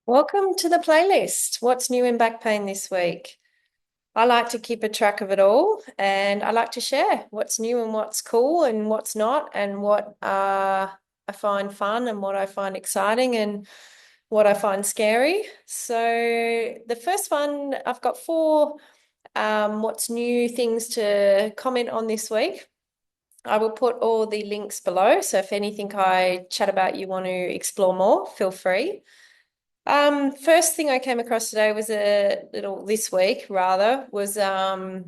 Welcome to the playlist. What's new in back pain this week? I like to keep a track of it all and I like to share what's new and what's cool and what's not, and what I find fun and what I find exciting and what I find scary. So, the first one, I've got four what's new things to comment on this week. I will put all the links below. So, if anything I chat about you want to explore more, feel free. First thing I came across today was this week rather, was a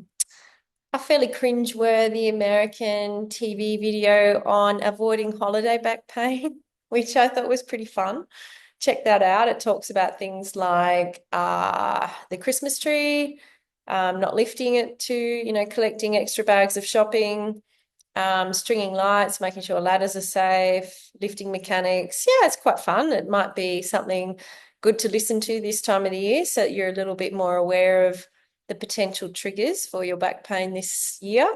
fairly cringe-worthy American TV video on avoiding holiday back pain, which I thought was pretty fun. Check that out. It talks about things like the Christmas tree, not lifting it collecting extra bags of shopping, stringing lights, making sure ladders are safe, lifting mechanics. Yeah, it's quite fun. It might be something good to listen to this time of the year so that you're a little bit more aware of the potential triggers for your back pain this year.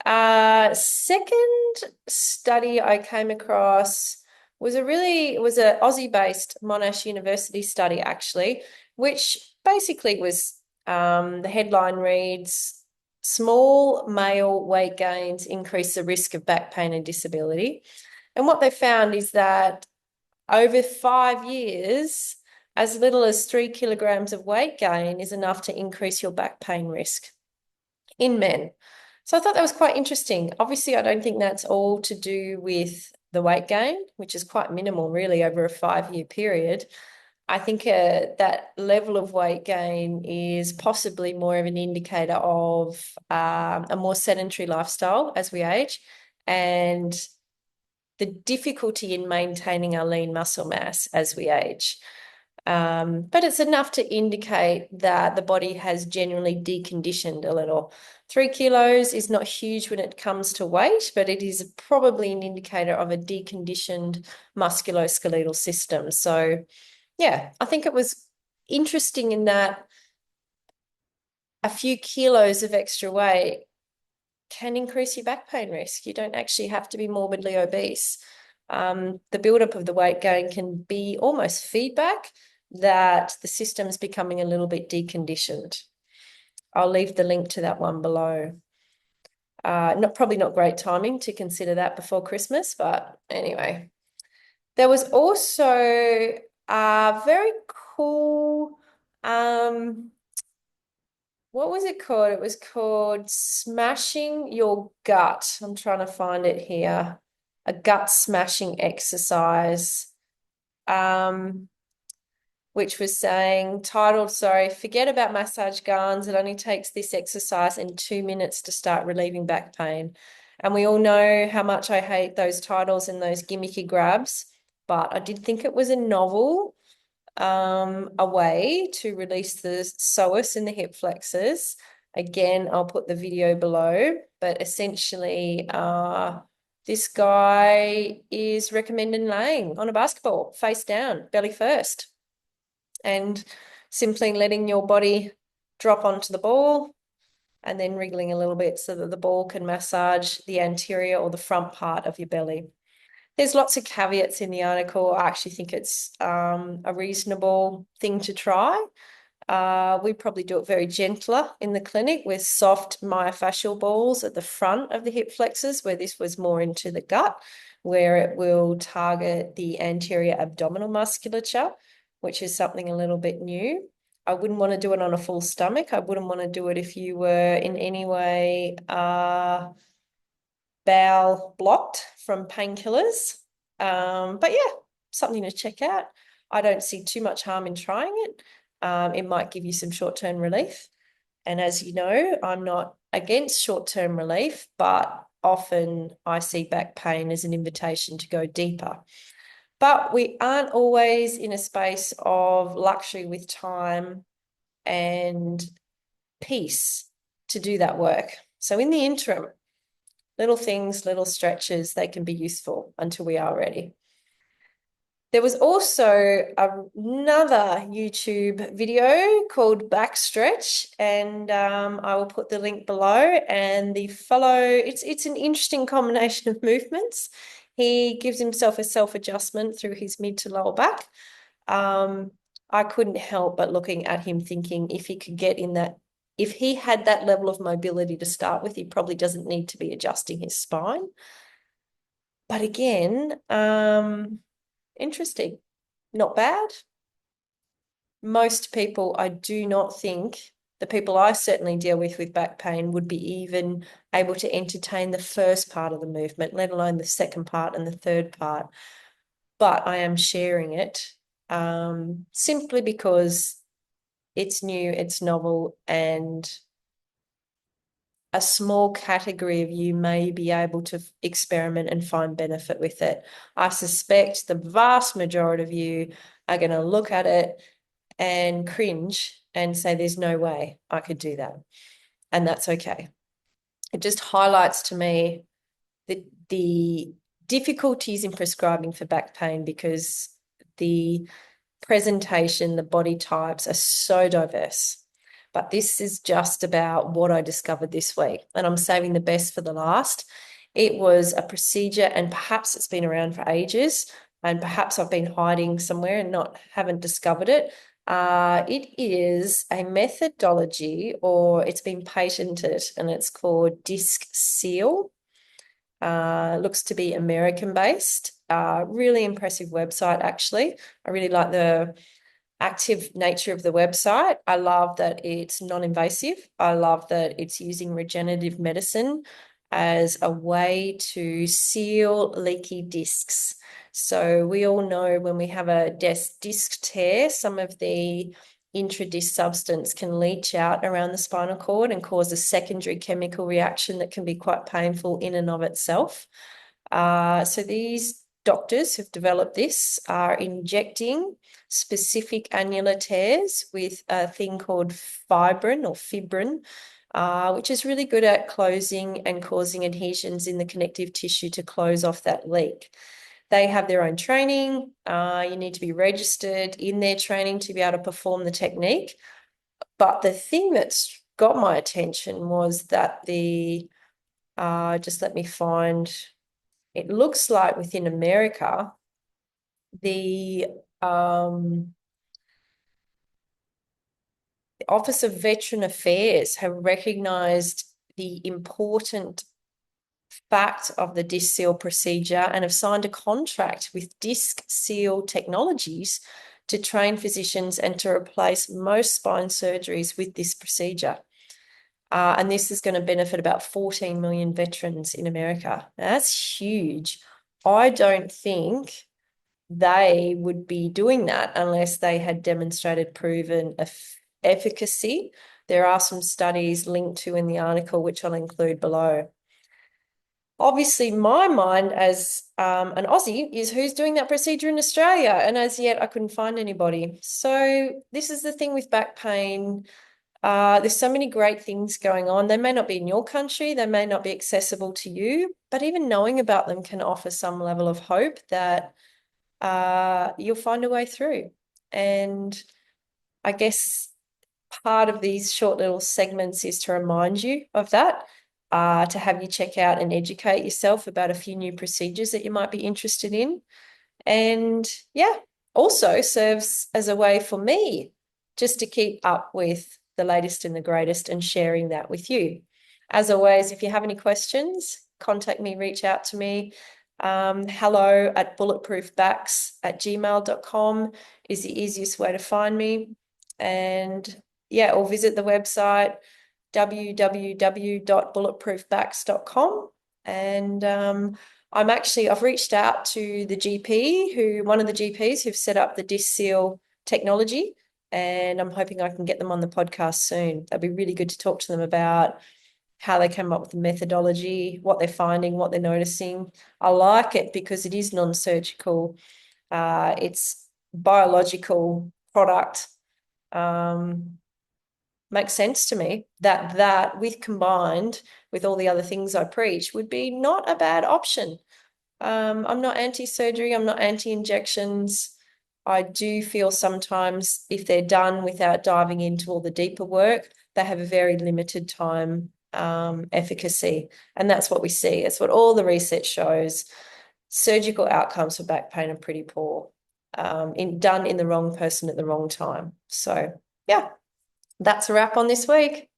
Second study I came across was a Aussie-based Monash University study, actually, which basically was the headline reads, small male weight gains increase the risk of back pain and disability. And what they found is that over 5 years, as little as 3 kilograms of weight gain is enough to increase your back pain risk in men. So I thought that was quite interesting. Obviously, I don't think that's all to do with the weight gain, which is quite minimal, really, over a 5-year period. I think that level of weight gain is possibly more of an indicator of a more sedentary lifestyle as we age, and the difficulty in maintaining our lean muscle mass as we age. But it's enough to indicate that the body has generally deconditioned a little. 3 kilos is not huge when it comes to weight, but it is probably an indicator of a deconditioned musculoskeletal system. So, yeah, I think it was interesting in that a few kilos of extra weight can increase your back pain risk. You don't actually have to be morbidly obese. The buildup of the weight gain can be almost feedback that the system's becoming a little bit deconditioned. I'll leave the link to that one below. Probably not great timing to consider that before Christmas, but anyway. There was also a very cool, what was it called? It was called Smashing Your Gut. I'm trying to find it here. A gut smashing exercise. Which was titled, sorry, forget about massage guns. It only takes this exercise in 2 minutes to start relieving back pain. And we all know how much I hate those titles and those gimmicky grabs, but I did think it was a novel, a way to release the psoas in the hip flexors. Again, I'll put the video below, but essentially, this guy is recommending laying on a basketball, face down, belly first, and simply letting your body drop onto the ball and then wriggling a little bit so that the ball can massage the anterior or the front part of your belly. There's lots of caveats in the article. I actually think it's a reasonable thing to try. We probably do it very gentler in the clinic with soft myofascial balls at the front of the hip flexors, where this was more into the gut, where it will target the anterior abdominal musculature, which is something a little bit new. I wouldn't want to do it on a full stomach. I wouldn't want to do it if you were in any way bowel blocked from painkillers. But yeah, something to check out. I don't see too much harm in trying it. It might give you some short-term relief. And as you know, I'm not against short-term relief, but often I see back pain as an invitation to go deeper. But we aren't always in a space of luxury with time and peace to do that work. So in the interim, little things, little stretches, they can be useful until we are ready. There was also another YouTube video called Backstretch, and I will put the link below. And it's an interesting combination of movements. He gives himself a self-adjustment through his mid to lower back. I couldn't help but looking at him thinking if he could get in that, if he had that level of mobility to start with, he probably doesn't need to be adjusting his spine. But again, interesting. Not bad. Most people, I do not think, the people I certainly deal with back pain would be even able to entertain the first part of the movement, let alone the second part and the third part. But I am sharing it simply because it's new, it's novel, and a small category of you may be able to experiment and find benefit with it. I suspect the vast majority of you are going to look at it and cringe and say, there's no way I could do that. And that's okay. It just highlights to me the difficulties in prescribing for back pain because the presentation, the body types are so diverse. But this is just about what I discovered this week, and I'm saving the best for the last. It was a procedure, and perhaps it's been around for ages, and perhaps I've been hiding somewhere and haven't discovered it. It is a methodology, or it's been patented, and it's called Discseel. Looks to be American-based. Really impressive website, actually. I really like the active nature of the website. I love that it's non-invasive. I love that it's using regenerative medicine as a way to seal leaky discs. So we all know when we have a disc tear, some of the intradisc substance can leach out around the spinal cord and cause a secondary chemical reaction that can be quite painful in and of itself. So these doctors who've developed this are injecting specific annular tears with a thing called fibrin, which is really good at closing and causing adhesions in the connective tissue to close off that leak. They have their own training. You need to be registered in their training to be able to perform the technique. But the thing that's got my attention was that just let me find, it looks like within America, the Office of Veteran Affairs have recognized the important fact of the Discseel procedure and have signed a contract with Discseel Technologies to train physicians and to replace most spine surgeries with this procedure. And this is going to benefit about 14 million veterans in America. Now, that's huge. I don't think they would be doing that unless they had demonstrated proven efficacy. There are some studies linked to in the article, which I'll include below. Obviously, my mind as an Aussie is who's doing that procedure in Australia, and as yet I couldn't find anybody. So this is the thing with back pain. There's so many great things going on. They may not be in your country, they may not be accessible to you, but even knowing about them can offer some level of hope that you'll find a way through. And I guess part of these short little segments is to remind you of that, to have you check out and educate yourself about a few new procedures that you might be interested in. And yeah, also serves as a way for me just to keep up with the latest and the greatest and sharing that with you. As always, if you have any questions, contact me, reach out to me. Hello at bulletproofbacks@gmail.com is the easiest way to find me. And yeah, or visit the website www.bulletproofbacks.com. And I've reached out to one of the GPs who've set up the Discseel technology, and I'm hoping I can get them on the podcast soon. That'd be really good to talk to them about how they came up with the methodology, what they're finding, what they're noticing. I like it because it is non-surgical. It's biological product. Makes sense to me that with combined with all the other things I preach would be not a bad option. I'm not anti-surgery. I'm not anti-injections. I do feel sometimes if they're done without diving into all the deeper work, they have a very limited time efficacy. And that's what we see. It's what all the research shows. Surgical outcomes for back pain are pretty poor. done in the wrong person at the wrong time. So yeah, that's a wrap on this week.